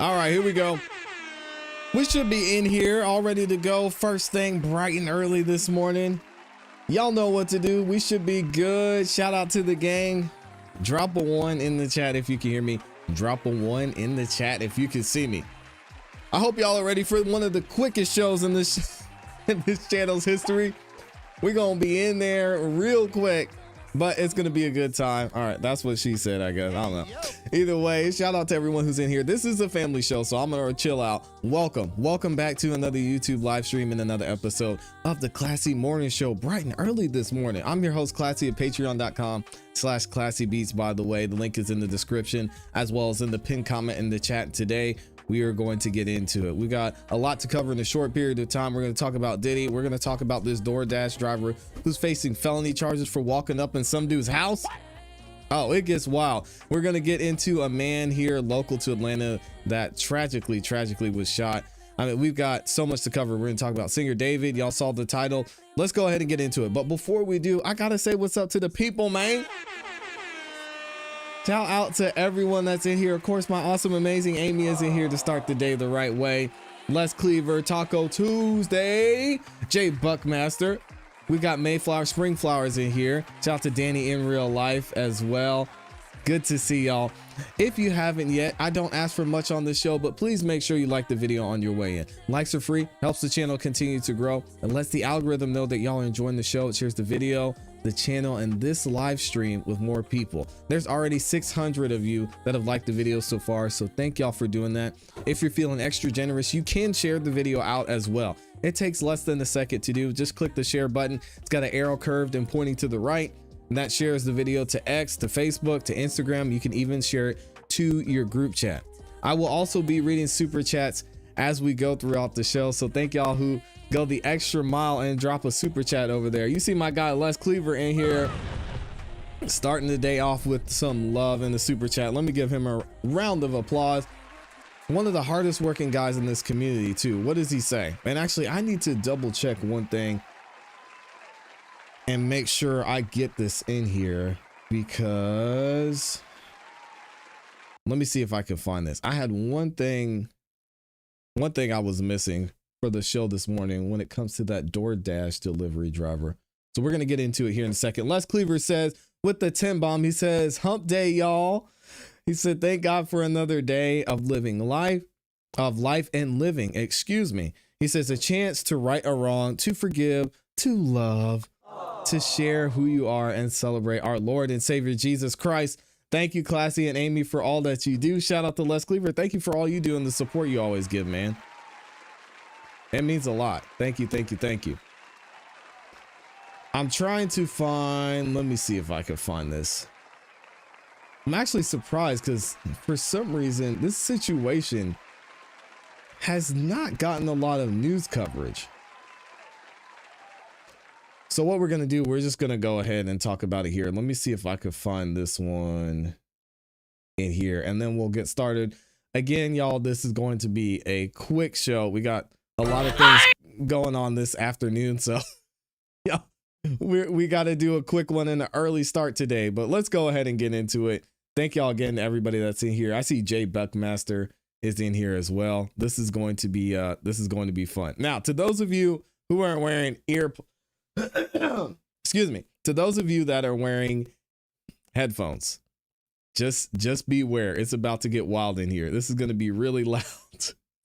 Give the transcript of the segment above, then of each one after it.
All right, here we go. We should be in here all ready to go. First thing bright and early this morning. Y'all know what to do. We should be good. Shout out to the gang. Drop a 1 in the chat if you can hear me. Drop a 1 in the chat if you can see me. I hope y'all are ready for one of the quickest shows in this channel's history. We're gonna be in there real quick, but it's gonna be a good time. All right, that's what she said, I guess. I don't know. Either way, shout out to everyone who's in here. This is a family show, so I'm gonna chill out. Welcome back to another YouTube live stream and another episode of the ClassE Morning Show, bright and early this morning. I'm your host, ClassE, at patreon.com/ClassEbeats. By the way, the link is in the description as well as in the pinned comment in the chat. Today we are going to get into it. We got a lot to cover in a short period of time. We're going to talk about Diddy. We're going to talk about this DoorDash driver who's facing felony charges for walking up in some dude's house. Oh, it gets wild. We're going to get into a man here local to Atlanta that tragically was shot. I mean, we've got so much to cover. We're going to talk about singer David. Y'all saw the title. Let's go ahead and get into it. But before we do, I got to say what's up to the people, man. Shout out to everyone that's in here. Of course, my awesome, amazing Amy is in here to start the day the right way. Les Cleaver, Taco Tuesday, Jay Buckmaster. We got Mayflower Spring Flowers in here. Shout out to Danny in real life as well. Good to see y'all. If you haven't yet, I don't ask for much on this show, but please make sure you like the video on your way in. Likes are free, helps the channel continue to grow, and lets the algorithm know that y'all are enjoying the show. It shares the video, the channel, and this live stream with more people. There's already 600 of you that have liked the video so far, so thank y'all for doing that. If you're feeling extra generous, you can share the video out as well. It takes less than a second to do. Just click the share button. It's got an arrow curved and pointing to the right, and that shares the video to X, to Facebook, to Instagram. You can even share it to your group chat. I will also be reading super chats as we go throughout the show, so thank y'all who go the extra mile and drop a super chat over there. You see my guy Les Cleaver in here starting the day off with some love in the super chat. Let me give him a round of applause. One of the hardest working guys in this community too. What does he say? And actually, I need to double check one thing and make sure I get this in here, because let me see if I can find this. I had one thing I was missing for the show this morning when it comes to that DoorDash delivery driver. So we're going to get into it here in a second. Les Cleaver says with the 10 bomb, he says, hump day, y'all. He said, thank God for another day of life and living. Excuse me. He says, a chance to right a wrong, to forgive, to love, to share who you are and celebrate our Lord and Savior Jesus Christ. Thank you, ClassE and Amy, for all that you do. Shout out to Les Cleaver. Thank you for all you do and the support you always give, man. It means a lot. Thank you. I'm trying to find, let me see if I can find this. I'm actually surprised because for some reason, this situation has not gotten a lot of news coverage. So what we're going to do, we're just going to go ahead and talk about it here. Let me see if I could find this one in here, and then we'll get started. Again, y'all, this is going to be a quick show. We got a lot of things going on this afternoon, so yeah, we got to do a quick one in the early start today, but let's go ahead and get into it. Thank y'all again to everybody that's in here. I see Jay Buckmaster is in here as well. This is going to be fun. Now, to those of you who aren't wearing excuse me, to those of you that are wearing headphones, just beware. It's about to get wild in here. This is going to be really loud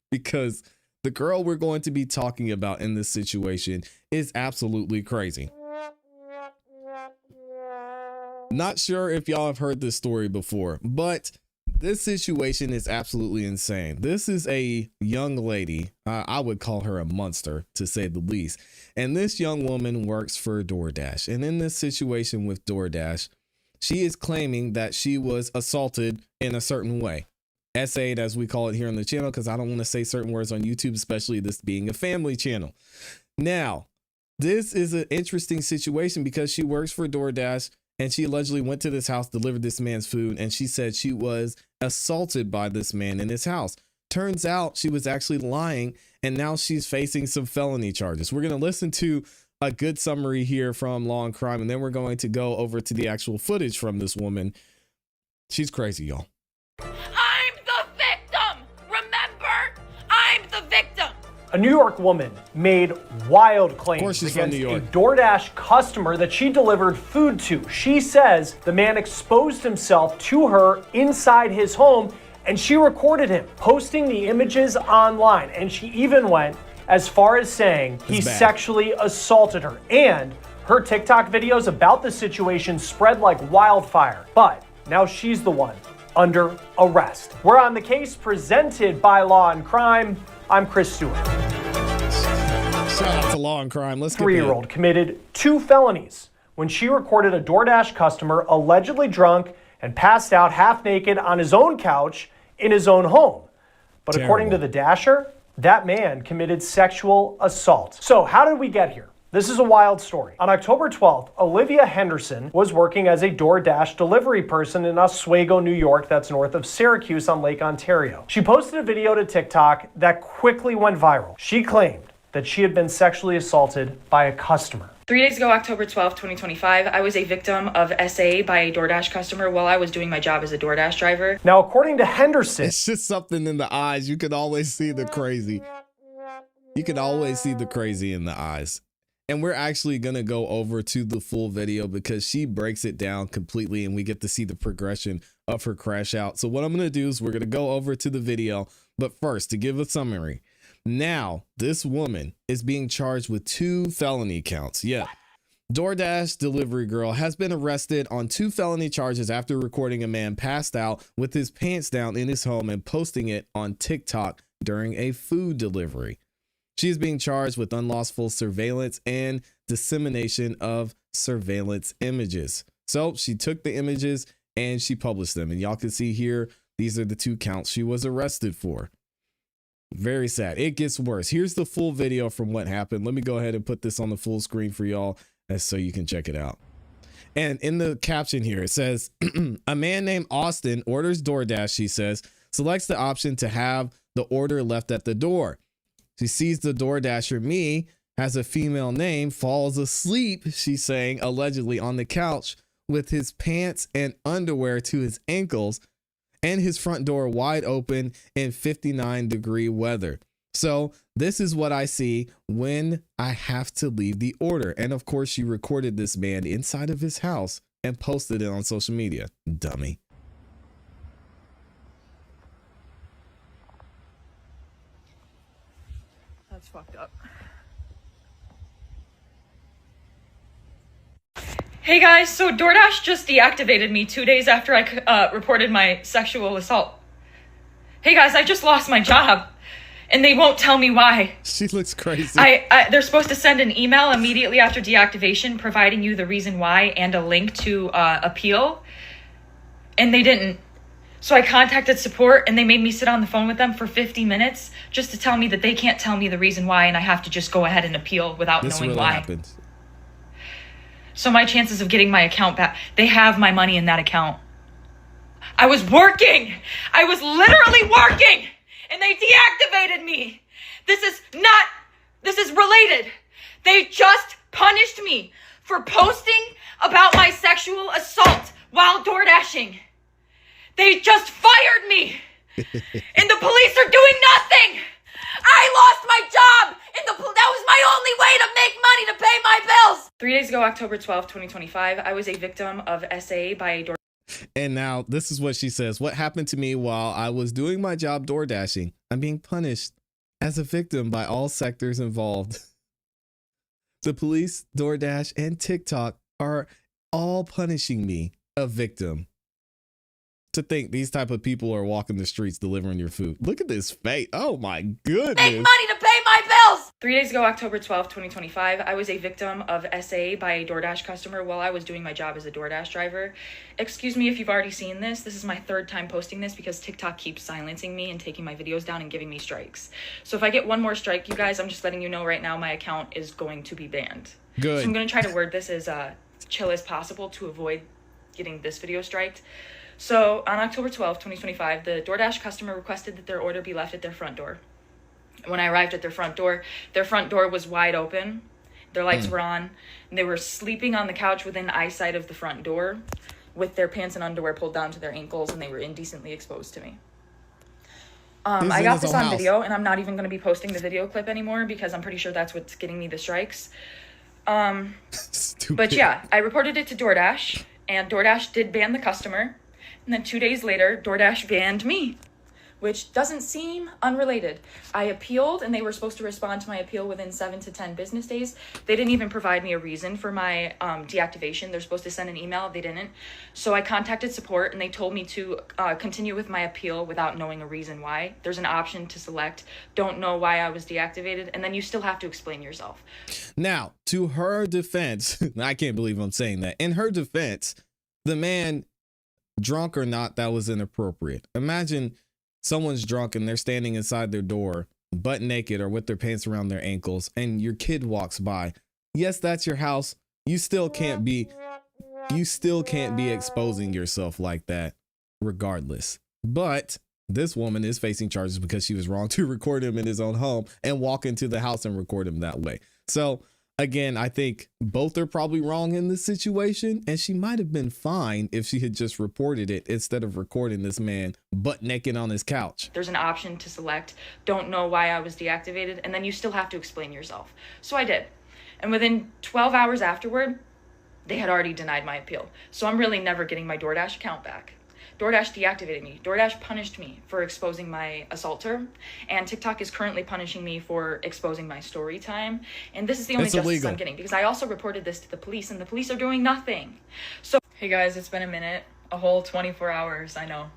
because the girl we're going to be talking about in this situation is absolutely crazy. Not sure if y'all have heard this story before, but this situation is absolutely insane. This is a young lady. I would call her a monster, to say the least. And this young woman works for DoorDash. And in this situation with DoorDash, she is claiming that she was assaulted in a certain way. SA'd, as we call it here on the channel, because I don't want to say certain words on YouTube, especially this being a family channel. Now, this is an interesting situation because she works for DoorDash and she allegedly went to this house, delivered this man's food, and she said she was assaulted by this man in his house. Turns out she was actually lying, and now she's facing some felony charges. We're going to listen to a good summary here from Law and Crime, and then we're going to go over to the actual footage from this woman. She's crazy, y'all. I'm the victim! Remember A New York woman made wild claims she's from against New a York. DoorDash customer that she delivered food to. She says the man exposed himself to her inside his home, and she recorded him posting the images online. And she even went as far as saying he sexually assaulted her. And her TikTok videos about the situation spread like wildfire. But now she's the one under arrest. We're on the case presented by Law and Crime. I'm Chris Stewart. Shout out to Law and Crime. Let's get 3-year-old committed 2 felonies when she recorded a DoorDash customer allegedly drunk and passed out half naked on his own couch in his own home. But according to the Dasher, that man committed sexual assault. So how did we get here? This is a wild story. On October 12th, Olivia Henderson was working as a DoorDash delivery person in Oswego, New York, that's north of Syracuse on Lake Ontario. She posted a video to TikTok that quickly went viral. She claimed that she had been sexually assaulted by a customer. 3 days ago, October 12th, 2025, I was a victim of SA by a DoorDash customer while I was doing my job as a DoorDash driver. Now, according to Henderson, it's just something in the eyes. You can always see the crazy. You can always see the crazy in the eyes. And we're actually going to go over to the full video because she breaks it down completely and we get to see the progression of her crash out. So what I'm going to do is we're going to go over to the video. But first, to give a summary. Now, this woman is being charged with 2 felony counts. Yeah. DoorDash delivery girl has been arrested on 2 felony charges after recording a man passed out with his pants down in his home and posting it on TikTok during a food delivery. She is being charged with unlawful surveillance and dissemination of surveillance images. So she took the images and she published them. And y'all can see here, these are the 2 counts she was arrested for. Very sad. It gets worse. Here's the full video from what happened. Let me go ahead and put this on the full screen for y'all so you can check it out. And in the caption here, it says, a man named Austin orders DoorDash, she says, selects the option to have the order left at the door. She sees the DoorDasher, me, has a female name, falls asleep, she's saying, allegedly on the couch with his pants and underwear to his ankles and his front door wide open in 59-degree weather. So this is what I see when I have to leave the order. And of course, she recorded this man inside of his house and posted it on social media. Dummy. That's fucked up. Hey guys, so DoorDash just deactivated me 2 days after I reported my sexual assault. Hey guys, I just lost my job and they won't tell me why. She looks crazy. They're supposed to send an email immediately after deactivation providing you the reason why and a link to appeal, and they didn't. So I contacted support and they made me sit on the phone with them for 50 minutes just to tell me that they can't tell me the reason why and I have to just go ahead and appeal without knowing why. Happened. So my chances of getting my account back, they have my money in that account. I was working. I was literally working and they deactivated me. This is related. They just punished me for posting about my sexual assault while door dashing. They just fired me, and the police are doing nothing. I lost my job, and that was my only way to make money to pay my bills. 3 days ago, October 12th, 2025, I was a victim of SA by a door. And now this is what she says. What happened to me while I was doing my job door dashing? I'm being punished as a victim by all sectors involved. The police, DoorDash, and TikTok are all punishing me, a victim. To think these type of people are walking the streets delivering your food. Look at this fate. Oh my goodness. Make money to pay my bills. 3 days ago, October 12th, 2025, I was a victim of SA by a DoorDash customer while I was doing my job as a DoorDash driver. Excuse me if you've already seen this. This is my 3rd time posting this because TikTok keeps silencing me and taking my videos down and giving me strikes. So if I get one more strike, you guys, I'm just letting you know right now my account is going to be banned. Good. So I'm going to try to word this as chill as possible to avoid getting this video striked. So on October 12th, 2025, the DoorDash customer requested that their order be left at their front door. When I arrived at their front door was wide open. Their lights were on. And they were sleeping on the couch within eyesight of the front door with their pants and underwear pulled down to their ankles, and they were indecently exposed to me. I got this on video, and I'm not even going to be posting the video clip anymore because I'm pretty sure that's what's getting me the strikes. But yeah, I reported it to DoorDash, and DoorDash did ban the customer. And then 2 days later, DoorDash banned me, which doesn't seem unrelated. I appealed, and they were supposed to respond to my appeal within 7 to 10 business days. They didn't even provide me a reason for my deactivation. They're supposed to send an email. They didn't. So I contacted support, and they told me to continue with my appeal without knowing a reason why. There's an option to select, don't know why I was deactivated, and then you still have to explain yourself. Now, to her defense, I can't believe I'm saying that. In her defense, the man, drunk or not, that was inappropriate. Imagine someone's drunk and they're standing inside their door, butt naked or with their pants around their ankles, and your kid walks by. Yes, that's your house. You still can't be exposing yourself like that regardless. But this woman is facing charges because she was wrong to record him in his own home and walk into the house and record him that way. So again, I think both are probably wrong in this situation, and she might have been fine if she had just reported it instead of recording this man butt naked on his couch. There's an option to select, don't know why I was deactivated, and then you still have to explain yourself. So I did. And within 12 hours afterward, they had already denied my appeal. So I'm really never getting my DoorDash account back. DoorDash deactivated me. DoorDash punished me for exposing my assaulter, and TikTok is currently punishing me for exposing my story time. And this is the only justice I'm getting, because I also reported this to the police, and the police are doing nothing. So, hey guys, it's been a minute, a whole 24 hours, I know.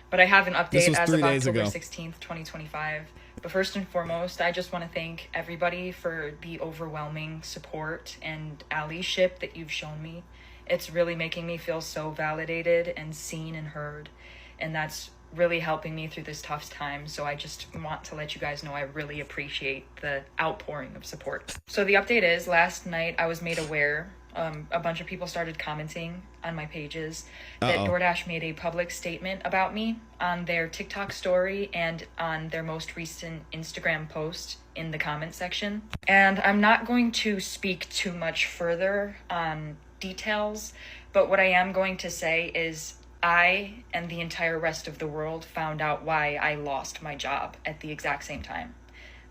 But I have an update as of October 16th, 2025. But first and foremost, I just want to thank everybody for the overwhelming support and allyship that you've shown me. It's really making me feel so validated and seen and heard. And that's really helping me through this tough time. So I just want to let you guys know I really appreciate the outpouring of support. So the update is, last night I was made aware, a bunch of people started commenting on my pages that DoorDash made a public statement about me on their TikTok story and on their most recent Instagram post in the comment section. And I'm not going to speak too much further on details, but what I am going to say is I and the entire rest of the world found out why I lost my job at the exact same time.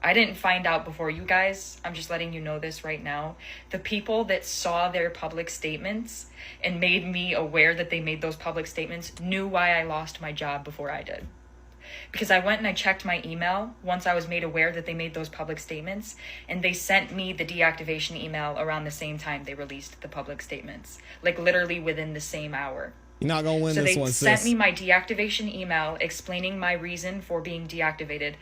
I didn't find out before you guys. I'm just letting you know this right now. The people that saw their public statements and made me aware that they made those public statements knew why I lost my job before I did. Because I went and I checked my email once I was made aware that they made those public statements, and they sent me the deactivation email around the same time they released the public statements, like literally within the same hour. You're not gonna win this one, sis. So they sent me my deactivation email explaining my reason for being deactivated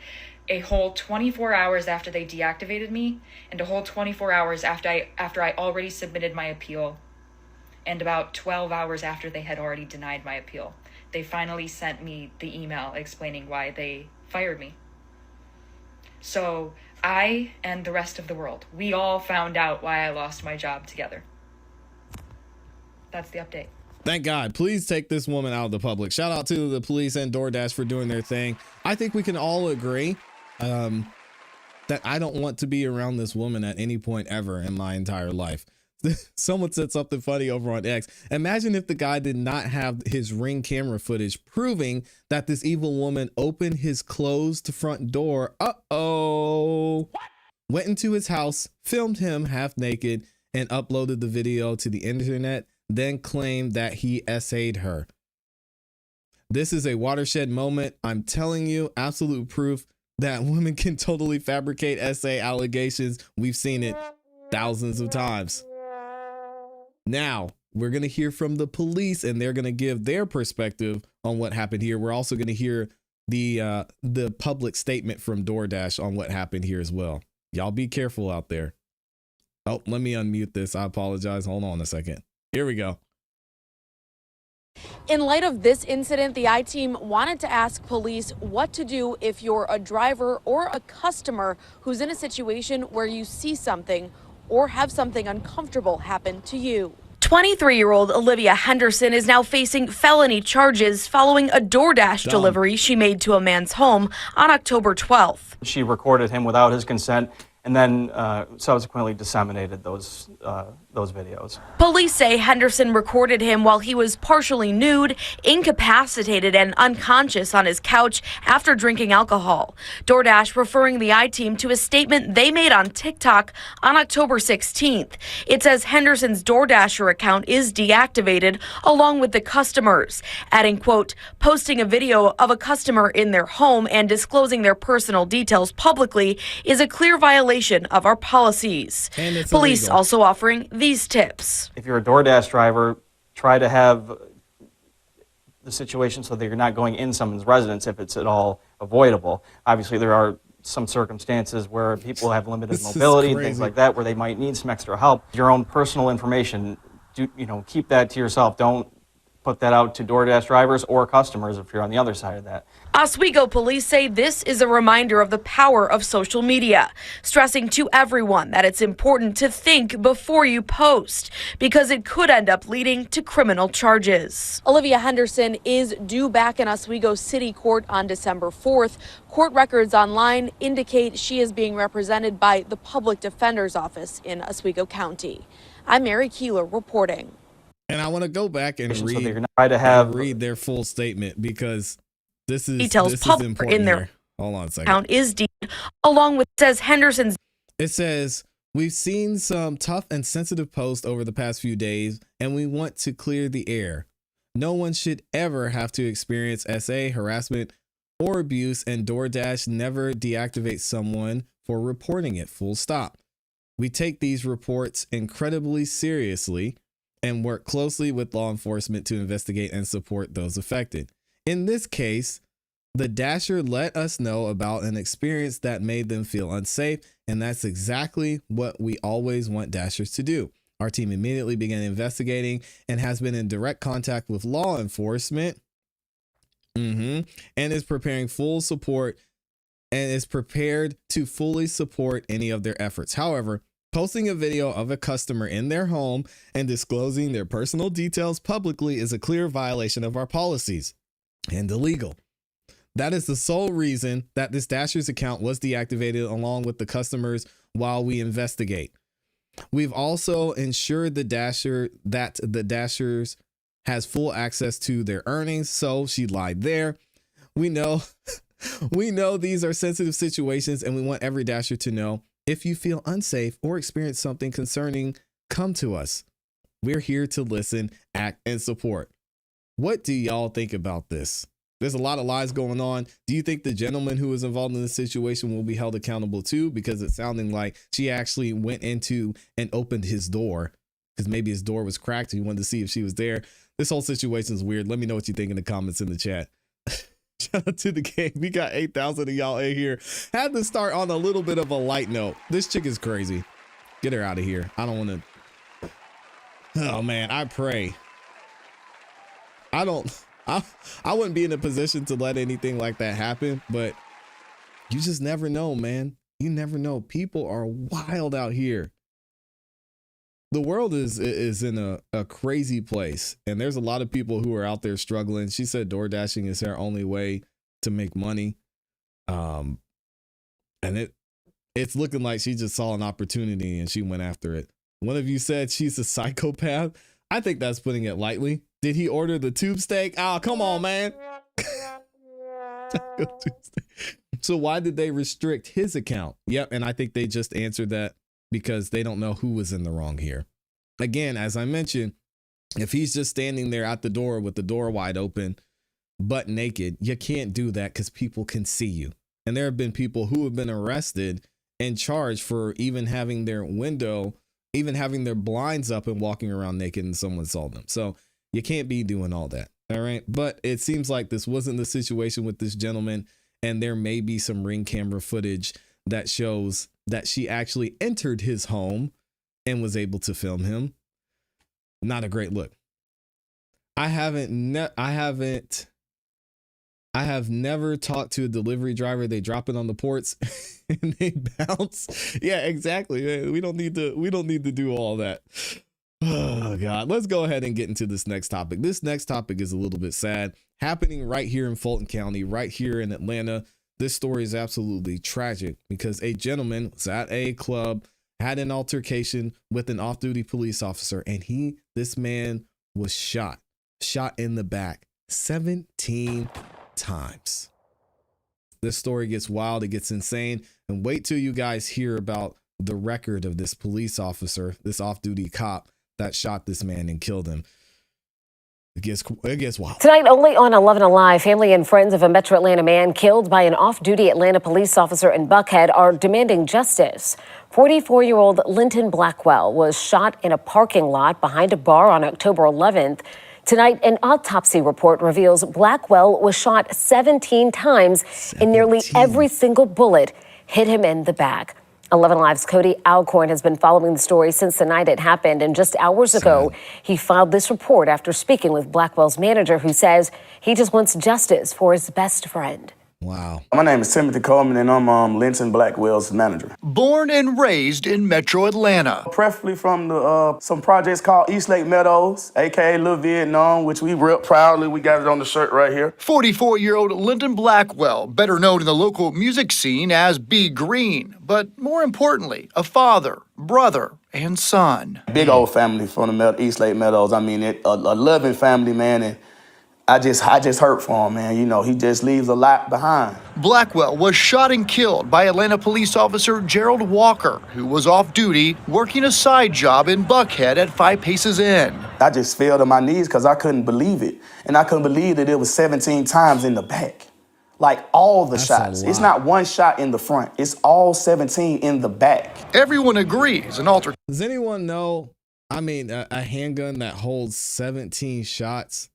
a whole 24 hours after they deactivated me, and a whole 24 hours after I already submitted my appeal, and about 12 hours after they had already denied my appeal. They finally sent me the email explaining why they fired me. So I and the rest of the world, we all found out why I lost my job together. That's the update. Thank God. Please take this woman out of the public. Shout out to the police and DoorDash for doing their thing. I think we can all agree that I don't want to be around this woman at any point ever in my entire life. Someone said something funny over on X. Imagine if the guy did not have his Ring camera footage proving that this evil woman opened his closed front door. Went into his house, filmed him half naked, and uploaded the video to the internet, then claimed that he essayed her. This is a watershed moment. I'm telling you, absolute proof that women can totally fabricate essay allegations. We've seen it thousands of times. Now, we're going to hear from the police, and they're going to give their perspective on what happened here. We're also going to hear the public statement from DoorDash on what happened here as well. Y'all be careful out there. Oh, let me unmute this. I apologize. Hold on a second. Here we go. In light of this incident, the I-Team wanted to ask police what to do if you're a driver or a customer who's in a situation where you see something or have something uncomfortable happen to you. 23-year-old Olivia Henderson is now facing felony charges following a DoorDash delivery she made to a man's home on October 12th. She recorded him without his consent and then subsequently disseminated those those videos. Police say Henderson recorded him while he was partially nude, incapacitated, and unconscious on his couch after drinking alcohol. DoorDash referring the I-Team to a statement they made on TikTok on October 16th. It says Henderson's DoorDasher account is deactivated along with the customers, adding, quote, posting a video of a customer in their home and disclosing their personal details publicly is a clear violation of our policies. Police illegal. also offering these tips. If you're a DoorDash driver, try to have the situation so that you're not going in someone's residence if it's at all avoidable. Obviously, there are some circumstances where people have limited mobility and things like that where they might need some extra help. Your own personal information, keep that to yourself. Don't put that out to DoorDash drivers or customers if you're on the other side of that. Oswego police say this is a reminder of the power of social media, stressing to everyone that it's important to think before you post because it could end up leading to criminal charges. Olivia Henderson is due back in Oswego City Court on December 4th. Court records online indicate she is being represented by the Public Defender's Office in Oswego County. I'm Mary Keeler reporting. And I want to go back and So read, they're not try to have read their full statement because this is public important in their here. Hold on a second. account is along with says Henderson's. It says, we've seen some tough and sensitive posts over the past few days, and we want to clear the air. No one should ever have to experience SA, harassment, or abuse, and DoorDash never deactivates someone for reporting it, full stop. We take these reports incredibly seriously and work closely with law enforcement to investigate and support those affected. In this case, the Dasher let us know about an experience that made them feel unsafe, and that's exactly what we always want Dashers to do. Our team immediately began investigating and has been in direct contact with law enforcement and is preparing full support and is prepared to fully support any of their efforts. However, posting a video of a customer in their home and disclosing their personal details publicly is a clear violation of our policies and illegal. That is the sole reason that this Dasher's account was deactivated along with the customers while we investigate. We've also ensured the Dashers has full access to their earnings, so she lied there. We know these are sensitive situations, and we want every Dasher to know, if you feel unsafe or experience something concerning, come to us. We're here to listen, act, and support. What do y'all think about this? There's a lot of lies going on. Do you think the gentleman who was involved in this situation will be held accountable too? Because it's sounding like she actually went into and opened his door because maybe his door was cracked and he wanted to see if she was there. This whole situation is weird. Let me know what you think in the comments in the chat. Shout out to the game. We got 8,000 of y'all in here. Had to start on a little bit of a light note. This chick is crazy. Get her out of here. I don't want to. Oh man, I pray. I wouldn't be in a position to let anything like that happen, but you just never know, man. You never know. People are wild out here. The world is in a crazy place, and there's a lot of people who are out there struggling. She said DoorDashing is her only way to make money. And it's looking like she just saw an opportunity and she went after it. One of you said she's a psychopath. I think that's putting it lightly. Did he order the tube steak? Oh, come on, man. So why did they restrict his account? Yep, and I think they just answered that because they don't know who was in the wrong here. Again, as I mentioned, if he's just standing there at the door with the door wide open, butt naked, you can't do that because people can see you. And there have been people who have been arrested and charged for even having their window, even having their blinds up and walking around naked and someone saw them. So you can't be doing all that. All right. But it seems like this wasn't the situation with this gentleman. And there may be some ring camera footage that shows that she actually entered his home and was able to film him. Not a great look. I have never talked to a delivery driver. They drop it on the ports and they bounce. Yeah, exactly. We don't need to do all that. Oh God, let's go ahead and get into this next topic. This next topic is a little bit sad, happening right here in Fulton County, right here in Atlanta. This story is absolutely tragic because a gentleman was at a club had an altercation with an off-duty police officer, and this man was shot in the back 17 times. This story gets wild, it gets insane, and wait till you guys hear about the record of this police officer, this off-duty cop that shot this man and killed him. It gets wild. Tonight, only on 11 Alive, family and friends of a Metro Atlanta man killed by an off-duty Atlanta police officer in Buckhead are demanding justice. 44-year-old Linton Blackwell was shot in a parking lot behind a bar on October 11th. Tonight, an autopsy report reveals Blackwell was shot 17 times and nearly every single bullet hit him in the back. 11 Alive's Cody Alcorn has been following the story since the night it happened, and just hours ago, he filed this report after speaking with Blackwell's manager, who says he just wants justice for his best friend. Wow. My name is Timothy Coleman, and I'm Linton Blackwell's manager. Born and raised in Metro Atlanta. Preferably from some projects called East Lake Meadows, a.k.a. Little Vietnam, which we rep proudly. We got it on the shirt right here. 44-year-old Linton Blackwell, better known in the local music scene as B Green, but more importantly, a father, brother, and son. Big old family from the East Lake Meadows. I mean, a loving family, man, and I just hurt for him, man. You know, he just leaves a lot behind. Blackwell was shot and killed by Atlanta police officer Gerald Walker, who was off duty working a side job in Buckhead at 5 Paces Inn. I just fell to my knees because I couldn't believe it. And I couldn't believe that it was 17 times in the back. Like all the shots. It's not one shot in the front. It's all 17 in the back. Everyone agrees an altercation. Does anyone know, I mean, a handgun that holds 17 shots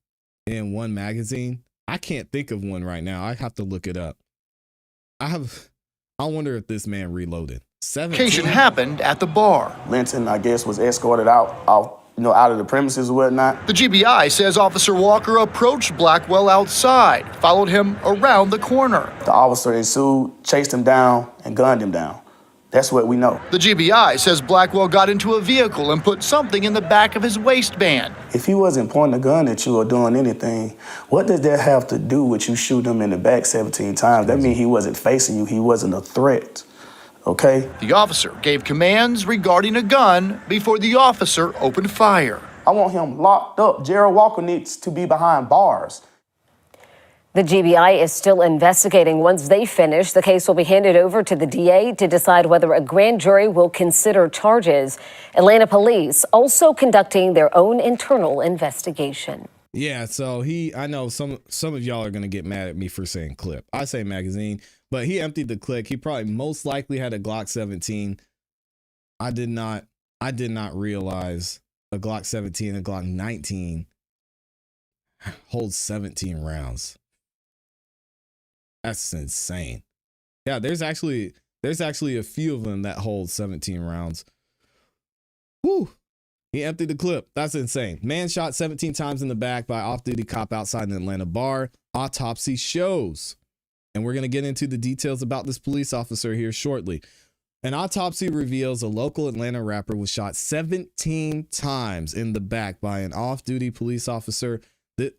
in one magazine? I can't think of one right now. I have to look it up. I wonder if this man reloaded. 17 happened at the bar. Linton, I guess, was escorted out of the premises or whatnot. The GBI says Officer Walker approached Blackwell outside, followed him around the corner. The officer ensued, chased him down, and gunned him down. That's what we know. The GBI says Blackwell got into a vehicle and put something in the back of his waistband. If he wasn't pointing a gun at you or doing anything, what does that have to do with you shooting him in the back 17 times? That means he wasn't facing you. He wasn't a threat. Okay? The officer gave commands regarding a gun before the officer opened fire. I want him locked up. Gerald Walker needs to be behind bars. The GBI is still investigating. Once they finish, the case will be handed over to the DA to decide whether a grand jury will consider charges. Atlanta police also conducting their own internal investigation. Yeah, so I know some of y'all are going to get mad at me for saying clip. I say magazine, but he emptied the clip. He probably most likely had a Glock 17. I did not realize a Glock 17 and a Glock 19 holds 17 rounds. That's insane. Yeah, there's actually a few of them that hold 17 rounds. Whew. He emptied the clip. That's insane. Man shot 17 times in the back by off-duty cop outside an Atlanta bar. Autopsy shows. And we're going to get into the details about this police officer here shortly. An autopsy reveals a local Atlanta rapper was shot 17 times in the back by an off-duty police officer.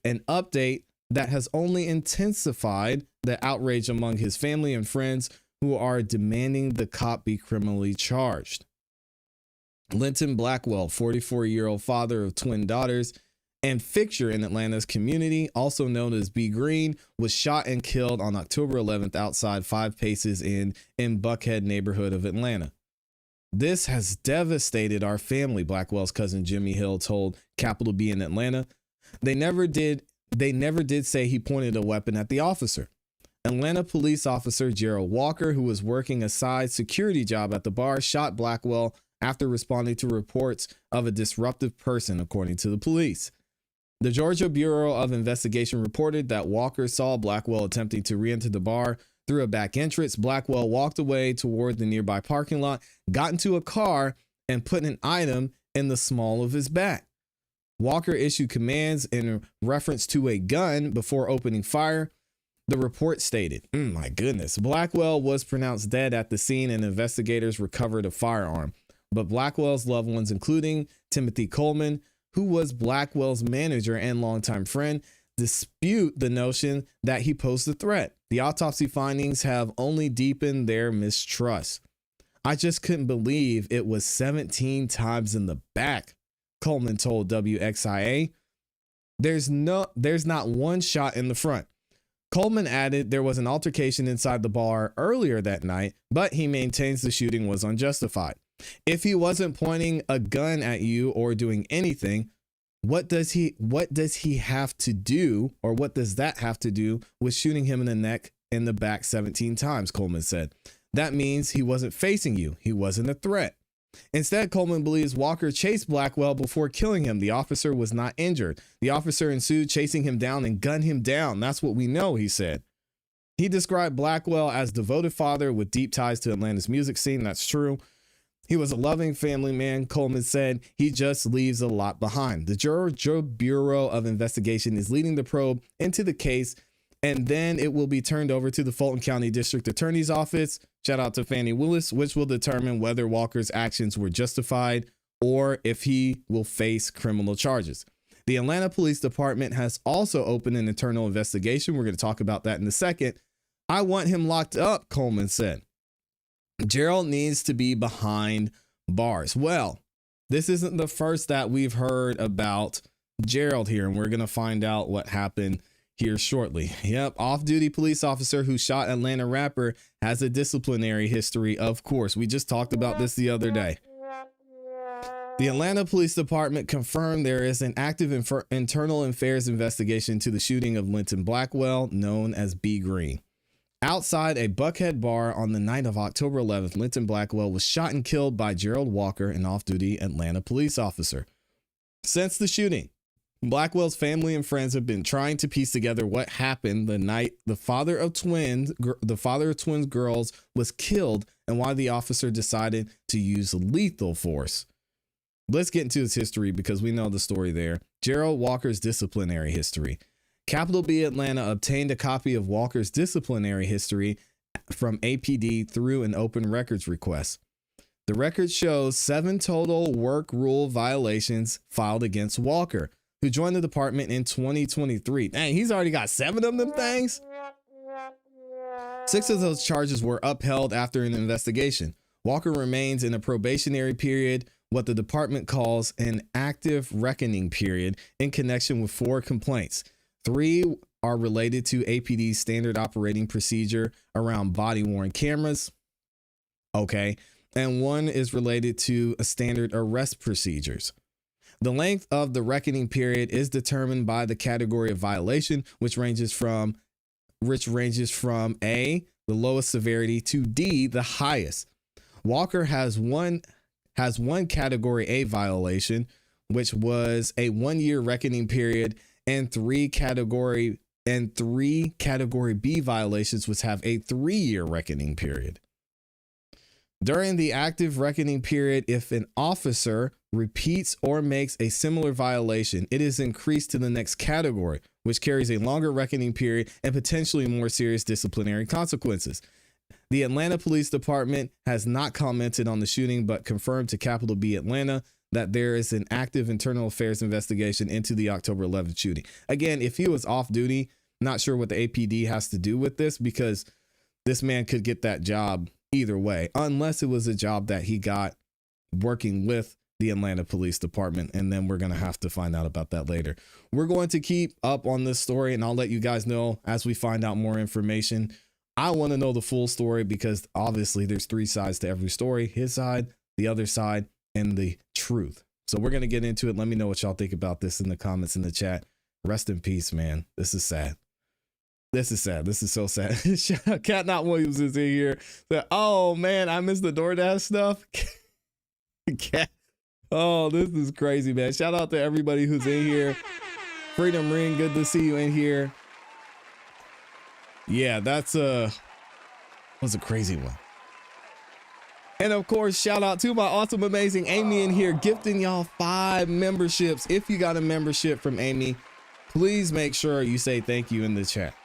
An update that has only intensified the outrage among his family and friends who are demanding the cop be criminally charged. Linton Blackwell, 44-year-old father of twin daughters and fixture in Atlanta's community, also known as B Green, was shot and killed on October 11th outside 5 Paces Inn in Buckhead neighborhood of Atlanta. This has devastated our family, Blackwell's cousin Jimmy Hill told Capital B in Atlanta. They never did say he pointed a weapon at the officer. Atlanta police officer Gerald Walker, who was working a side security job at the bar, shot Blackwell after responding to reports of a disruptive person, according to the police. The Georgia Bureau of Investigation reported that Walker saw Blackwell attempting to re-enter the bar through a back entrance. Blackwell walked away toward the nearby parking lot, got into a car, and put an item in the small of his back. Walker issued commands in reference to a gun before opening fire. The report stated, my goodness, Blackwell was pronounced dead at the scene and investigators recovered a firearm. But Blackwell's loved ones, including Timothy Coleman, who was Blackwell's manager and longtime friend, dispute the notion that he posed a threat. The autopsy findings have only deepened their mistrust. I just couldn't believe it was 17 times in the back, Coleman told WXIA. There's not one shot in the front. Coleman added there was an altercation inside the bar earlier that night, but he maintains the shooting was unjustified. If he wasn't pointing a gun at you or doing anything, what does he have to do, or what does that have to do with shooting him in the neck in the back 17 times, Coleman said. That means he wasn't facing you. He wasn't a threat. Instead, Coleman believes Walker chased Blackwell before killing him. The officer was not injured. The officer ensued, chasing him down and gunned him down. That's what we know, he said. He described Blackwell as a devoted father with deep ties to Atlanta's music scene. That's true. He was a loving family man, Coleman said. He just leaves a lot behind. The Georgia Bureau of Investigation is leading the probe into the case, and then it will be turned over to the Fulton County District Attorney's Office. Shout out to Fannie Willis, which will determine whether Walker's actions were justified or if he will face criminal charges. The Atlanta Police Department has also opened an internal investigation. We're going to talk about that in a second. I want him locked up, Coleman said. Gerald needs to be behind bars. Well, this isn't the first that we've heard about Gerald here, and we're going to find out what happened here shortly. Yep, off-duty police officer who shot Atlanta rapper has a disciplinary history, of course. We just talked about this the other day. The Atlanta Police Department confirmed there is an active internal affairs investigation into the shooting of Linton Blackwell, known as B. Green. Outside a Buckhead bar on the night of October 11th, Linton Blackwell was shot and killed by Gerald Walker, an off-duty Atlanta police officer. Since the shooting, Blackwell's family and friends have been trying to piece together what happened the night the father of twins girls was killed and why the officer decided to use lethal force. Let's get into his history because we know the story there. Gerald Walker's disciplinary history. Capital B Atlanta obtained a copy of Walker's disciplinary history from APD through an open records request. The record shows 7 total work rule violations filed against Walker, who joined the department in 2023. Dang, he's already got 7 of them things. 6 of those charges were upheld after an investigation. Walker remains in a probationary period, what the department calls an active reckoning period, in connection with 4 complaints. 3 are related to APD's standard operating procedure around body-worn cameras. Okay. And 1 is related to a standard arrest procedures. The length of the reckoning period is determined by the category of violation, which ranges from A, the lowest severity, to D, the highest. Walker has one category A violation, which was a 1-year reckoning period, and 3 category B violations, which have a 3-year reckoning period. During the active reckoning period, if an officer repeats or makes a similar violation, it is increased to the next category, which carries a longer reckoning period and potentially more serious disciplinary consequences. The Atlanta Police Department has not commented on the shooting, but confirmed to Capital B Atlanta that there is an active internal affairs investigation into the October 11th shooting. Again, if he was off duty, not sure what the APD has to do with this, because this man could get that job either way, unless it was a job that he got working with the Atlanta Police Department. And then we're going to have to find out about that later. We're going to keep up on this story, and I'll let you guys know as we find out more information. I want to know the full story because obviously there's 3 sides to every story: his side, the other side, and the truth. So we're going to get into it. Let me know what y'all think about this in the comments in the chat. Rest in peace, man. This is sad. This is sad. This is so sad. Cat Not Williams is in here. Oh man, I missed the DoorDash stuff. Cat. Oh, this is crazy, man. Shout out to everybody who's in here. Freedom Ring, good to see you in here. Yeah, that's was a crazy one. And of course, shout out to my awesome, amazing Amy in here, gifting y'all 5 memberships. If you got a membership from Amy, please make sure you say thank you in the chat.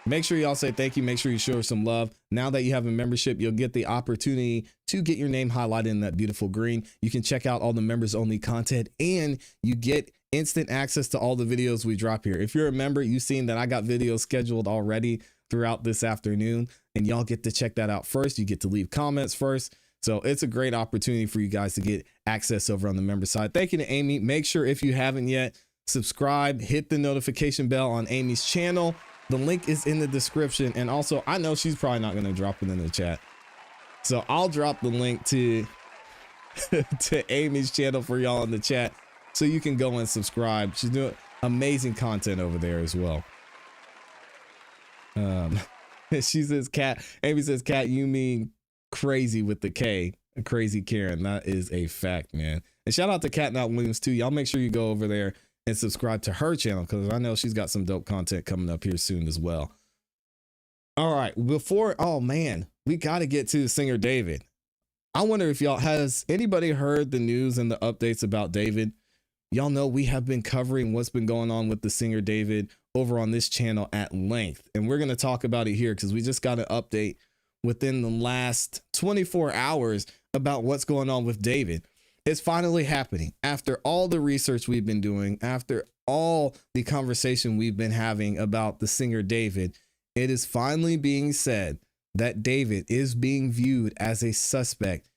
Make sure y'all say thank you. Make sure you show her some love. Now that you have a membership, you'll get the opportunity to get your name highlighted in that beautiful green. You can check out all the members only content, and you get instant access to all the videos we drop here. If you're a member, you've seen that I got videos scheduled already throughout this afternoon, and y'all get to check that out first. You get to leave comments first. So it's a great opportunity for you guys to get access over on the member side. Thank you to Amy. Make sure if you haven't yet, subscribe, hit the notification bell on Amy's channel. The link is in the description. And also, I know she's probably not going to drop it in the chat, so I'll drop the link to to Amy's channel for y'all in the chat so you can go and subscribe. She's doing amazing content over there as well. She says, Kat, Amy says, Kat, you mean crazy with the K, crazy Karen. That is a fact, man. And shout out to Kat Not Williams too. Y'all make sure you go over there and subscribe to her channel, because I know she's got some dope content coming up here soon as well. All right, oh man, we got to get to singer David. I wonder if has anybody heard the news and the updates about David? Y'all know we have been covering what's been going on with the singer David over on this channel at length. And we're going to talk about it here because we just got an update within the last 24 hours about what's going on with David. It's finally happening. After all the research we've been doing, after all the conversation we've been having about the singer David, it is finally being said that David is being viewed as a suspect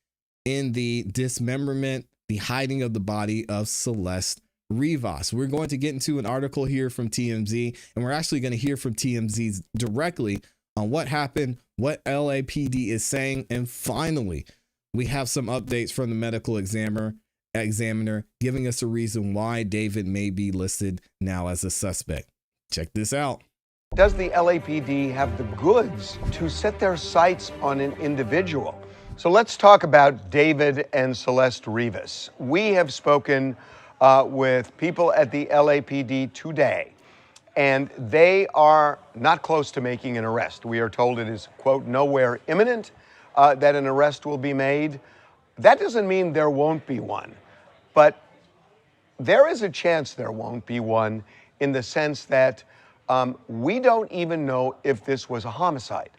in the dismemberment, the hiding of the body of Celeste Rivas. We're going to get into an article here from TMZ, and we're actually going to hear from TMZ directly on what happened, what LAPD is saying, and finally, we have some updates from the medical examiner giving us a reason why David may be listed now as a suspect. Check this out. Does the LAPD have the goods to set their sights on an individual? So let's talk about David and Celeste Rivas. We have spoken with people at the LAPD today, and they are not close to making an arrest. We are told it is, quote, nowhere imminent that an arrest will be made. That doesn't mean there won't be one, but there is a chance there won't be one, in the sense that we don't even know if this was a homicide.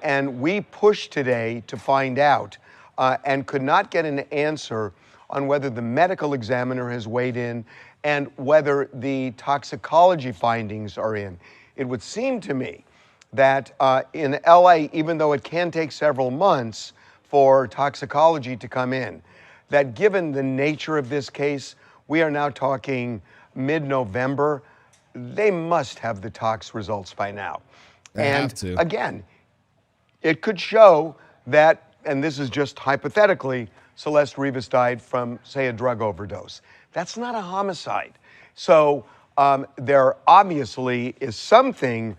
And we pushed today to find out and could not get an answer on whether the medical examiner has weighed in and whether the toxicology findings are in. It would seem to me that in LA, even though it can take several months for toxicology to come in, that given the nature of this case, we are now talking mid-November. They must have the tox results by now. And again, it could show that, and this is just hypothetically, Celeste Rivas died from, say, a drug overdose. That's not a homicide. So there obviously is something,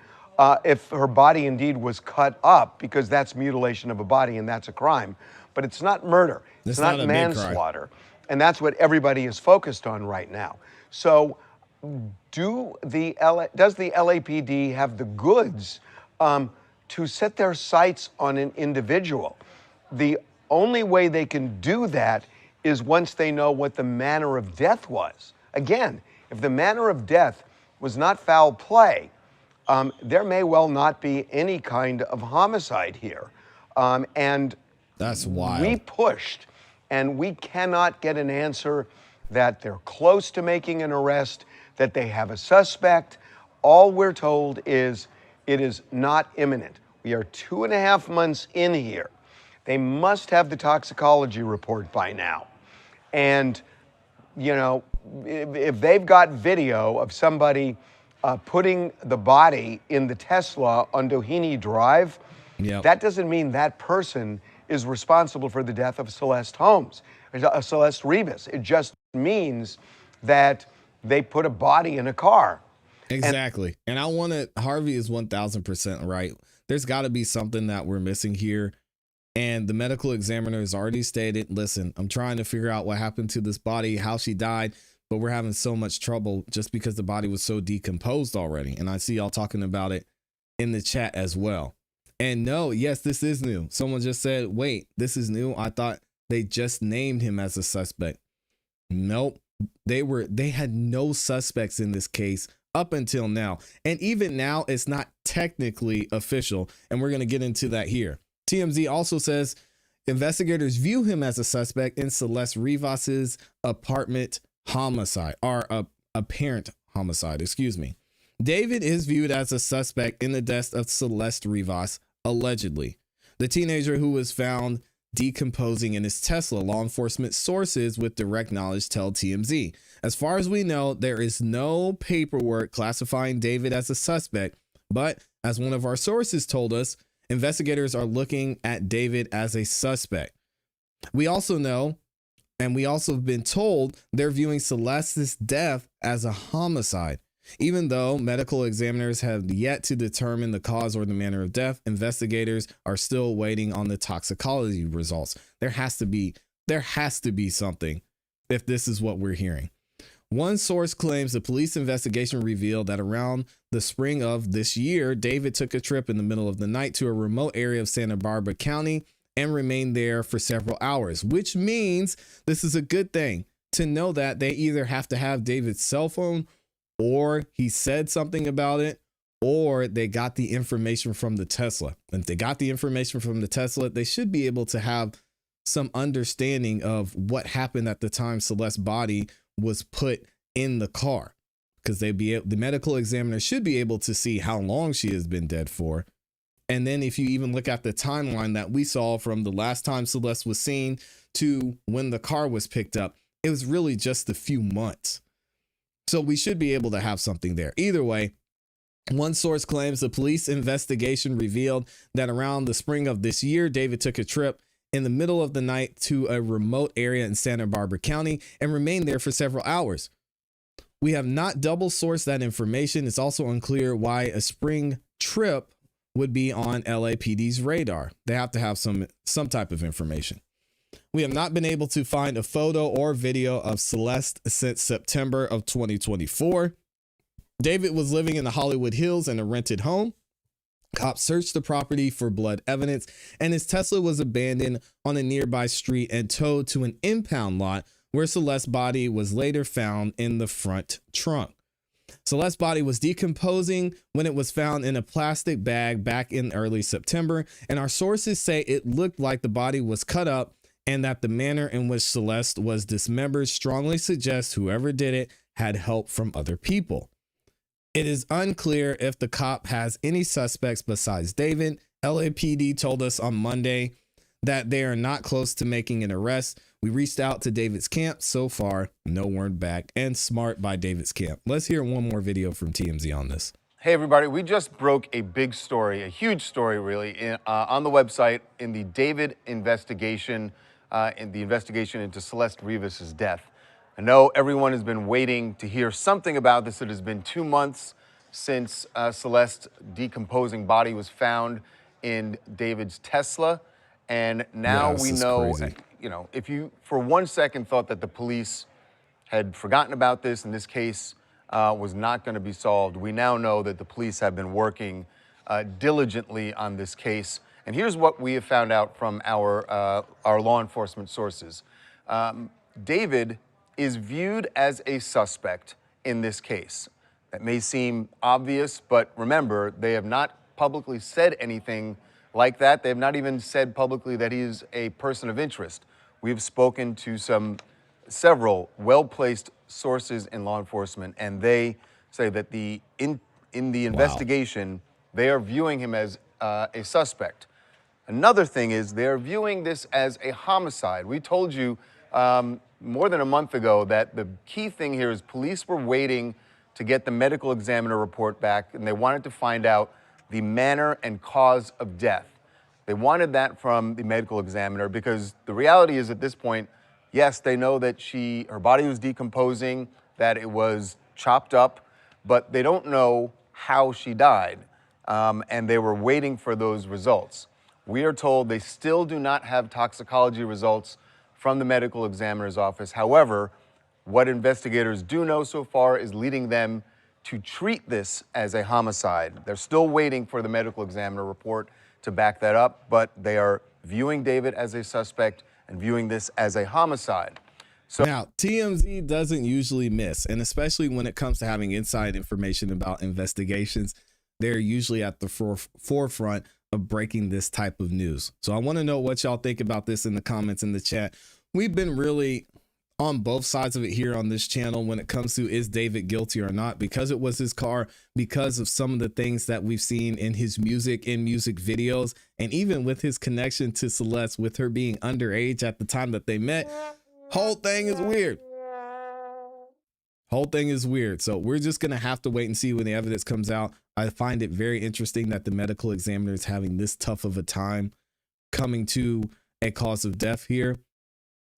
if her body indeed was cut up, because that's mutilation of a body and that's a crime, but it's not murder. It's not manslaughter. And that's what everybody is focused on right now. So does the LAPD have the goods to set their sights on an individual? The only way they can do that is once they know what the manner of death was. Again, if the manner of death was not foul play, there may well not be any kind of homicide here. And that's wild. We pushed, and we cannot get an answer that they're close to making an arrest, that they have a suspect. All we're told is it is not imminent. We are 2.5 months in here. They must have the toxicology report by now. And, you know, if they've got video of somebody putting the body in the Tesla on Doheny Drive, that doesn't mean that person is responsible for the death of Celeste Rivas. It just means that they put a body in a car. Exactly. And I want to, Harvey is 1000% right. There's got to be something that we're missing here. And the medical examiner has already stated, listen, I'm trying to figure out what happened to this body, how she died, but we're having so much trouble just because the body was so decomposed already. And I see y'all talking about it in the chat as well. And no, yes, this is new. Someone just said, wait, this is new. I thought they just named him as a suspect. Nope. They had no suspects in this case up until now. And even now, it's not technically official. And we're going to get into that here. TMZ also says investigators view him as a suspect in Celeste Rivas's apartment homicide, or apparent homicide, excuse me. David is viewed as a suspect in the death of Celeste Rivas, allegedly. The teenager who was found decomposing in his Tesla, law enforcement sources with direct knowledge tell TMZ. As far as we know, there is no paperwork classifying David as a suspect, but as one of our sources told us, investigators are looking at David as a suspect. We also know, and we also have been told, they're viewing Celeste's death as a homicide. Even though medical examiners have yet to determine the cause or the manner of death, investigators are still waiting on the toxicology results. There has to be something if this is what we're hearing. One source claims the police investigation revealed that around the spring of this year, David took a trip in the middle of the night to a remote area of Santa Barbara County and remained there for several hours, which means this is a good thing to know that they either have to have David's cell phone, or he said something about it, or they got the information from the Tesla. And if they got the information from the Tesla, they should be able to have some understanding of what happened at the time Celeste's body was put in the car, because the medical examiner should be able to see how long she has been dead for. And then if you even look at the timeline that we saw from the last time Celeste was seen to when the car was picked up, it was really just a few months. So we should be able to have something there. Either way, one source claims the police investigation revealed that around the spring of this year, David took a trip in the middle of the night to a remote area in Santa Barbara County and remained there for several hours. We have not double sourced that information. It's also unclear why a spring trip would be on LAPD's radar. They have to have some type of information. We have not been able to find a photo or video of Celeste since September of 2024. David was living in the Hollywood Hills in a rented home. Cops searched the property for blood evidence, and his Tesla was abandoned on a nearby street and towed to an impound lot where Celeste's body was later found in the front trunk. Celeste's body was decomposing when it was found in a plastic bag back in early September, and our sources say it looked like the body was cut up and that the manner in which Celeste was dismembered strongly suggests whoever did it had help from other people. It is unclear if the cop has any suspects besides David. LAPD told us on Monday that they are not close to making an arrest. We reached out to David's camp. So far, no word back, and smart by David's camp. Let's hear one more video from TMZ on this. Hey everybody, we just broke a big story, a huge story really, on the website in the David investigation, in the investigation into Celeste Rivas' death. I know everyone has been waiting to hear something about this. It has been 2 months since Celeste's decomposing body was found in David's Tesla. And now we know, you know, if you for 1 second thought that the police had forgotten about this and this case was not going to be solved, we now know that the police have been working diligently on this case. And here's what we have found out from our law enforcement sources. David is viewed as a suspect in this case. That may seem obvious, but remember, they have not publicly said anything like that. They have not even said publicly that he is a person of interest. We have spoken to several well-placed sources in law enforcement, and they say that in the investigation, they are viewing him as a suspect. Another thing is they're viewing this as a homicide. We told you more than a month ago that the key thing here is police were waiting to get the medical examiner report back, and they wanted to find out the manner and cause of death. They wanted that from the medical examiner because the reality is at this point, yes, they know that her body was decomposing, that it was chopped up, but they don't know how she died, and they were waiting for those results. We are told they still do not have toxicology results from the medical examiner's office. However, what investigators do know so far is leading them to treat this as a homicide. They're still waiting for the medical examiner report to back that up, but they are viewing David as a suspect and viewing this as a homicide. So now, TMZ doesn't usually miss, and especially when it comes to having inside information about investigations, they're usually at the forefront of breaking this type of news. So I want to know what y'all think about this in the comments in the chat. We've been really on both sides of it here on this channel when it comes to is David guilty or not, because it was his car, because of some of the things that we've seen in his music, in music videos, and even with his connection to Celeste, with her being underage at the time that they met. Whole thing is weird. Whole thing is weird. So we're just going to have to wait and see when the evidence comes out. I find it very interesting that the medical examiner is having this tough of a time coming to a cause of death here.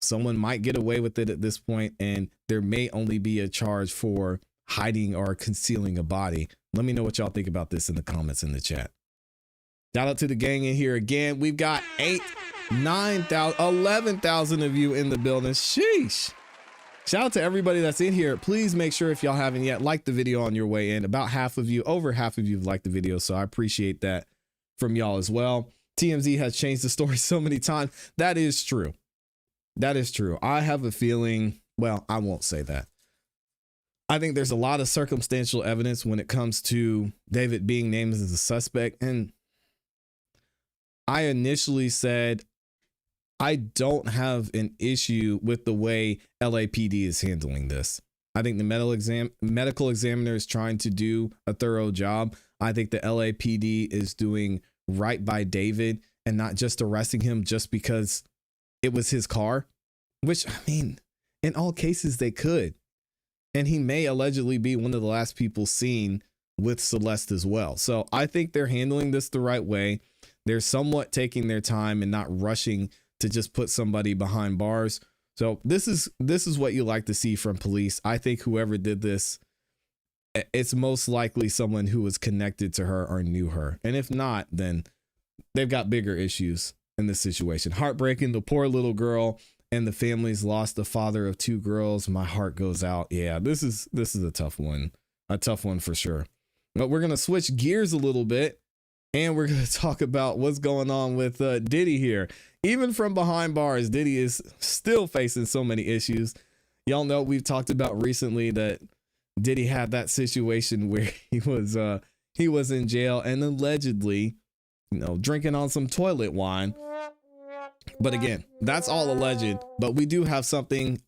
Someone might get away with it at this point, and there may only be a charge for hiding or concealing a body. Let me know what y'all think about this in the comments in the chat. Shout out to the gang in here again. We've got 8, 9,000, 11,000 of you in the building. Sheesh. Shout out to everybody that's in here. Please make sure, if y'all haven't yet, like the video on your way in. About half of you, over half of you have liked the video, so I appreciate that from y'all as well. TMZ has changed the story so many times. That is true. That is true. I have a feeling, well, I won't say that. I think there's a lot of circumstantial evidence when it comes to David being named as a suspect. And I initially said, I don't have an issue with the way LAPD is handling this. I think the medical examiner is trying to do a thorough job. I think the LAPD is doing right by David and not just arresting him just because it was his car, which, I mean, in all cases they could. And he may allegedly be one of the last people seen with Celeste as well. So I think they're handling this the right way. They're somewhat taking their time and not rushing to just put somebody behind bars. So this is what you like to see from police. I think whoever did this, it's most likely someone who was connected to her or knew her. And if not, then they've got bigger issues in this situation. Heartbreaking. The poor little girl and the family's lost the father of 2 girls. My heart goes out. Yeah, this is a tough one for sure. But we're going to switch gears a little bit, and we're going to talk about what's going on with Diddy here. Even from behind bars, Diddy is still facing so many issues. Y'all know we've talked about recently that Diddy had that situation where he was in jail and allegedly, drinking on some toilet wine. But again, that's all alleged. But we do have something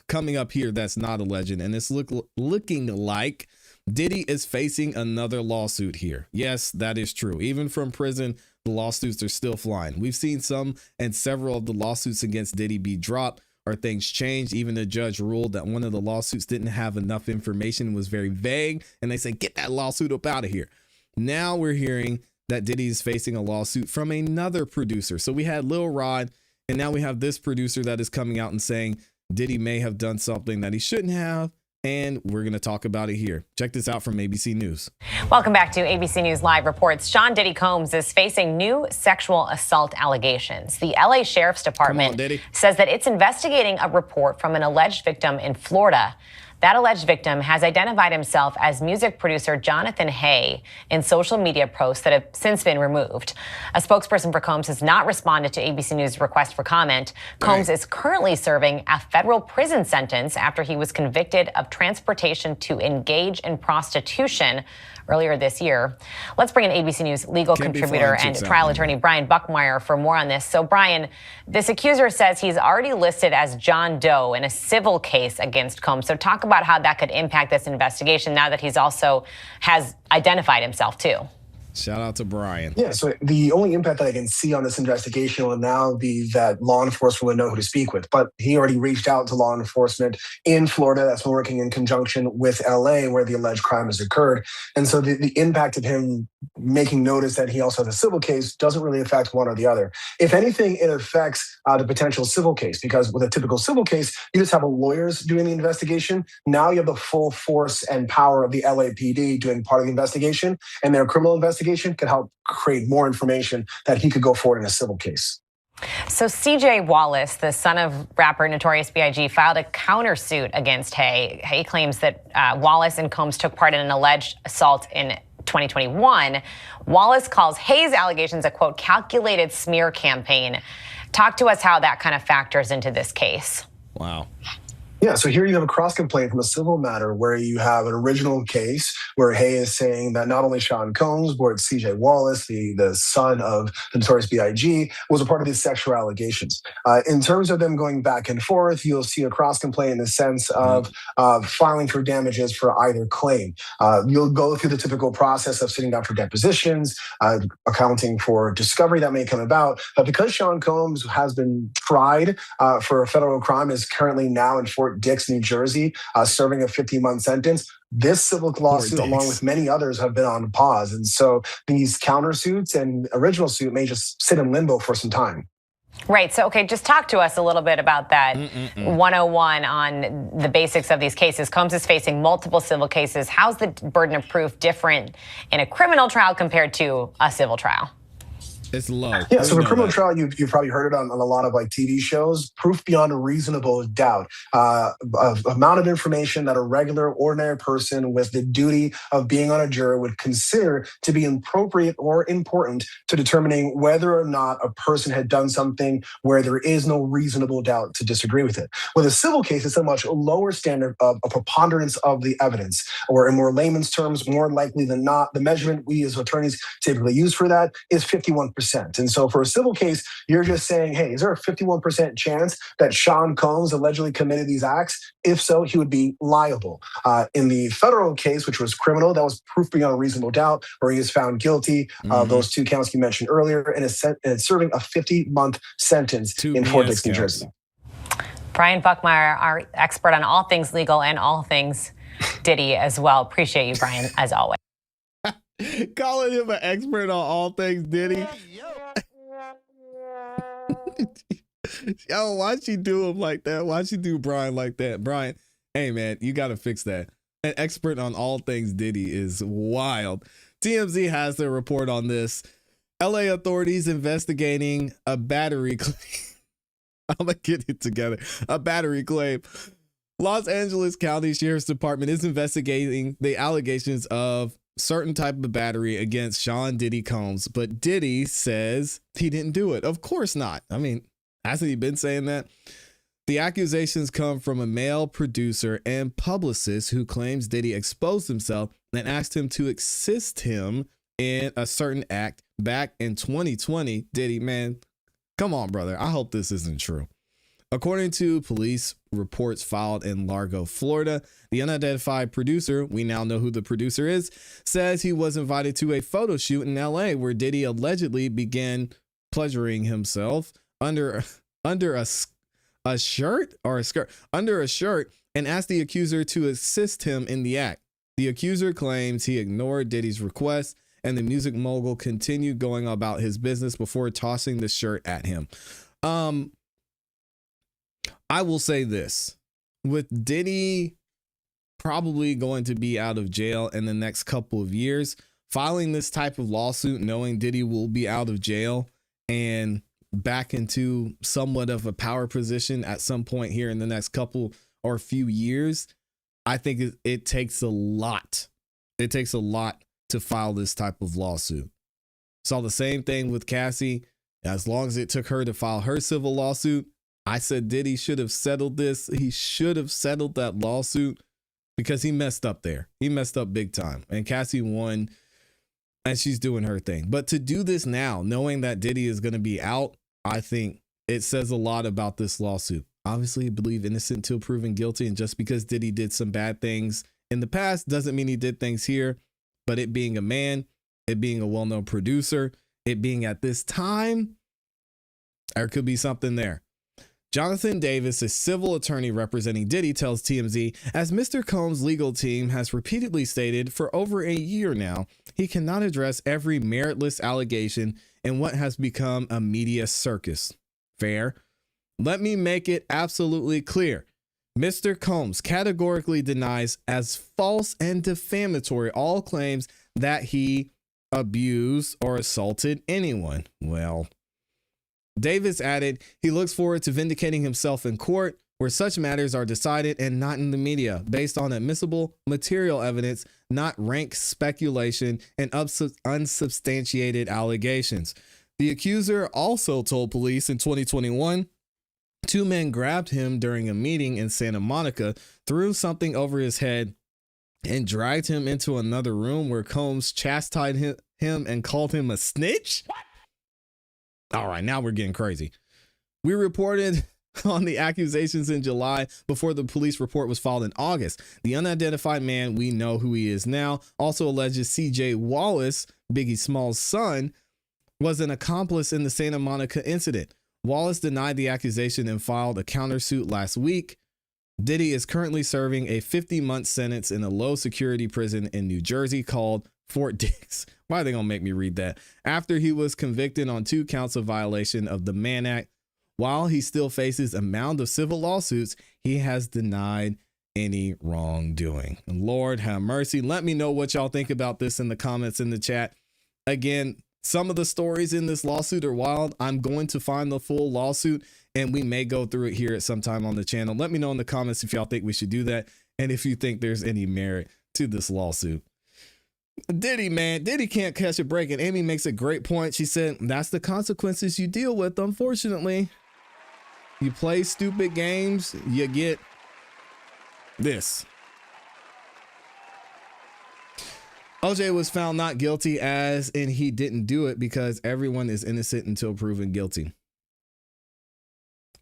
coming up here that's not alleged, and it's looking like Diddy is facing another lawsuit here. Yes, that is true. Even from prison, the lawsuits are still flying. We've seen some and several of the lawsuits against Diddy be dropped or things changed. Even the judge ruled that one of the lawsuits didn't have enough information, was very vague, and they said, get that lawsuit up out of here. Now we're hearing that Diddy is facing a lawsuit from another producer. So we had Lil Rod, and now we have this producer that is coming out and saying Diddy may have done something that he shouldn't have. And we're going to talk about it here. Check this out from ABC News. Welcome back to ABC News Live reports. Sean Diddy Combs is facing new sexual assault allegations. The LA Sheriff's Department says that it's investigating a report from an alleged victim in Florida. That alleged victim has identified himself as music producer Jonathan Hay in social media posts that have since been removed. A spokesperson for Combs has not responded to ABC News' request for comment. Combs is currently serving a federal prison sentence after he was convicted of transportation to engage in prostitution earlier this year. Let's bring in ABC News legal contributor and trial attorney Brian Buckmeyer for more on this. So, Brian, this accuser says he's already listed as John Doe in a civil case against Combs. So talk about how that could impact this investigation now that he's also has identified himself too. Shout out to Brian. Yeah, so the only impact that I can see on this investigation will now be that law enforcement will know who to speak with. But he already reached out to law enforcement in Florida that's been working in conjunction with LA where the alleged crime has occurred. And so the impact of him making notice that he also has a civil case doesn't really affect one or the other. If anything, it affects the potential civil case, because with a typical civil case, you just have lawyers doing the investigation. Now you have the full force and power of the LAPD doing part of the investigation, and their criminal investigation could help create more information that he could go forward in a civil case. So CJ Wallace, the son of rapper Notorious B.I.G., filed a countersuit against Hay. Hay claims that Wallace and Combs took part in an alleged assault in 2021. Wallace calls Hay's allegations a, quote, calculated smear campaign. Talk to us how that kind of factors into this case. Wow. Yeah, so here you have a cross complaint from a civil matter where you have an original case where Hay is saying that not only Sean Combs, but CJ Wallace, the son of the notorious B.I.G., was a part of these sexual allegations. In terms of them going back and forth, you'll see a cross complaint in the sense of filing for damages for either claim. You'll go through the typical process of sitting down for depositions, accounting for discovery that may come about. But because Sean Combs has been tried for a federal crime, is currently now in Fort Dix, New Jersey, serving a 50-month sentence. This civil lawsuit, along with many others, have been on pause. And so these countersuits and original suit may just sit in limbo for some time. Right. So, okay, just talk to us a little bit about that 101 on the basics of these cases. Combs is facing multiple civil cases. How's the burden of proof different in a criminal trial compared to a civil trial? It's low. Yeah, so for criminal trial, you've probably heard it on a lot of like TV shows. Proof beyond a reasonable doubt. Amount of information that a regular, ordinary person with the duty of being on a jury would consider to be appropriate or important to determining whether or not a person had done something where there is no reasonable doubt to disagree with it. With a civil case, it's a much lower standard of a preponderance of the evidence, or in more layman's terms, more likely than not, the measurement we as attorneys typically use for that is 51%. And so for a civil case, you're just saying, hey, is there a 51% chance that Sean Combs allegedly committed these acts? If so, he would be liable. In the federal case, which was criminal, that was proof beyond a reasonable doubt, where he is found guilty of those two counts you mentioned earlier, and is serving a 50-month sentence in Fort Dix, New Jersey. Brian Buckmeyer, our expert on all things legal and all things Diddy as well. Appreciate you, Brian, as always. Calling him an expert on all things Diddy. Yo, why'd you do him like that? Why'd you do Brian like that? Brian, hey man, you gotta fix that. An expert on all things Diddy is wild. TMZ has their report on this. LA authorities investigating a battery claim. I'm gonna get it together. A battery claim. Los Angeles County Sheriff's Department is investigating the allegations of certain type of battery against Sean Diddy Combs, but Diddy says he didn't do it. Of course not. I mean, hasn't he been saying that? The accusations come from a male producer and publicist who claims Diddy exposed himself and asked him to assist him in a certain act back in 2020. Diddy, man, come on, brother. I hope this isn't true. According to police reports filed in Largo, Florida, the unidentified producer, we now know who the producer is, says he was invited to a photo shoot in LA where Diddy allegedly began pleasuring himself under a shirt or a skirt, under a shirt, and asked the accuser to assist him in the act. The accuser claims he ignored Diddy's request, and the music mogul continued going about his business before tossing the shirt at him. I will say this, with Diddy probably going to be out of jail in the next couple of years, filing this type of lawsuit, knowing Diddy will be out of jail and back into somewhat of a power position at some point here in the next couple or few years, I think it takes a lot. It takes a lot to file this type of lawsuit. Saw the same thing with Cassie. As long as it took her to file her civil lawsuit, I said Diddy should have settled this. He should have settled that lawsuit because he messed up there. He messed up big time. And Cassie won and she's doing her thing. But to do this now, knowing that Diddy is going to be out, I think it says a lot about this lawsuit. Obviously, I believe innocent until proven guilty. And just because Diddy did some bad things in the past doesn't mean he did things here. But it being a man, it being a well-known producer, it being at this time, there could be something there. Jonathan Davis, a civil attorney representing Diddy, tells TMZ, as Mr. Combs' legal team has repeatedly stated for over a year now, he cannot address every meritless allegation in what has become a media circus. Fair. Let me make it absolutely clear. Mr. Combs categorically denies as false and defamatory all claims that he abused or assaulted anyone. Well, Davis added, he looks forward to vindicating himself in court where such matters are decided and not in the media based on admissible material evidence, not rank speculation and unsubstantiated allegations. The accuser also told police in 2021 Two men grabbed him during a meeting in Santa Monica, threw something over his head, and dragged him into another room where Combs chastised him and called him a snitch. What? All right, now we're getting crazy. We reported on the accusations in July before the police report was filed in August. The unidentified man, we know who he is now, also alleges CJ Wallace, Biggie Smalls' son, was an accomplice in the Santa Monica incident. Wallace denied the accusation and filed a countersuit last week. Diddy is currently serving a 50-month sentence in a low-security prison in New Jersey called Fort Dix. Why are they going to make me read that? After he was convicted on 2 counts of violation of the Mann Act. While he still faces a mound of civil lawsuits, he has denied any wrongdoing. Lord have mercy. Let me know what y'all think about this in the comments in the chat. Again, some of the stories in this lawsuit are wild. I'm going to find the full lawsuit and we may go through it here at some time on the channel. Let me know in the comments if y'all think we should do that and if you think there's any merit to this lawsuit. Diddy, man, Diddy can't catch a break. And Amy makes a great point. She said, that's the consequences you deal with, unfortunately. You play stupid games, you get this. OJ was found not guilty as in he didn't do it because everyone is innocent until proven guilty.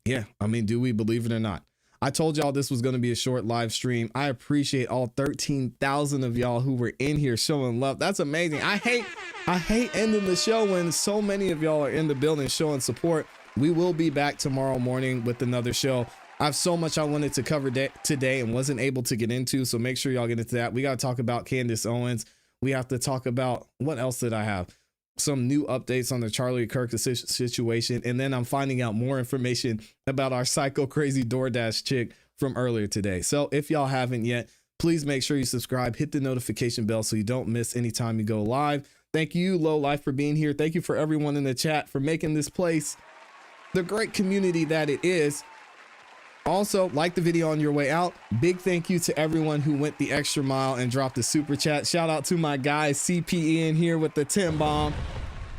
Yeah, I mean, do we believe it or not? I told y'all this was going to be a short live stream. I appreciate all 13,000 of y'all who were in here showing love. That's amazing. I hate ending the show when so many of y'all are in the building showing support. We will be back tomorrow morning with another show. I have so much I wanted to cover today and wasn't able to get into, so make sure y'all get into that. We got to talk about Candace Owens. We have to talk about, what else did I have? Some new updates on the Charlie Kirk situation. And then I'm finding out more information about our psycho crazy DoorDash chick from earlier today. So if y'all haven't yet, please make sure you subscribe, hit the notification bell so you don't miss any time you go live. Thank you, Low Life, for being here. Thank you for everyone in the chat for making this place the great community that it is. Also, like the video on your way out. Big thank you to everyone who went the extra mile and dropped the super chat. Shout out to my guy CPE in here with the 10 bomb.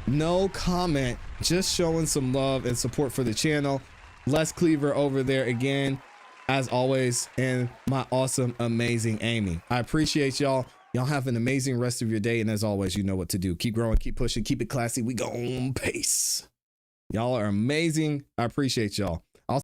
No comment, just showing some love and support for the channel. Les Cleaver over there again, as always, and my awesome, amazing Amy. I appreciate y'all. Y'all have an amazing rest of your day. And as always, you know what to do. Keep growing, keep pushing, keep it classy. We go on pace. Y'all are amazing. I appreciate y'all.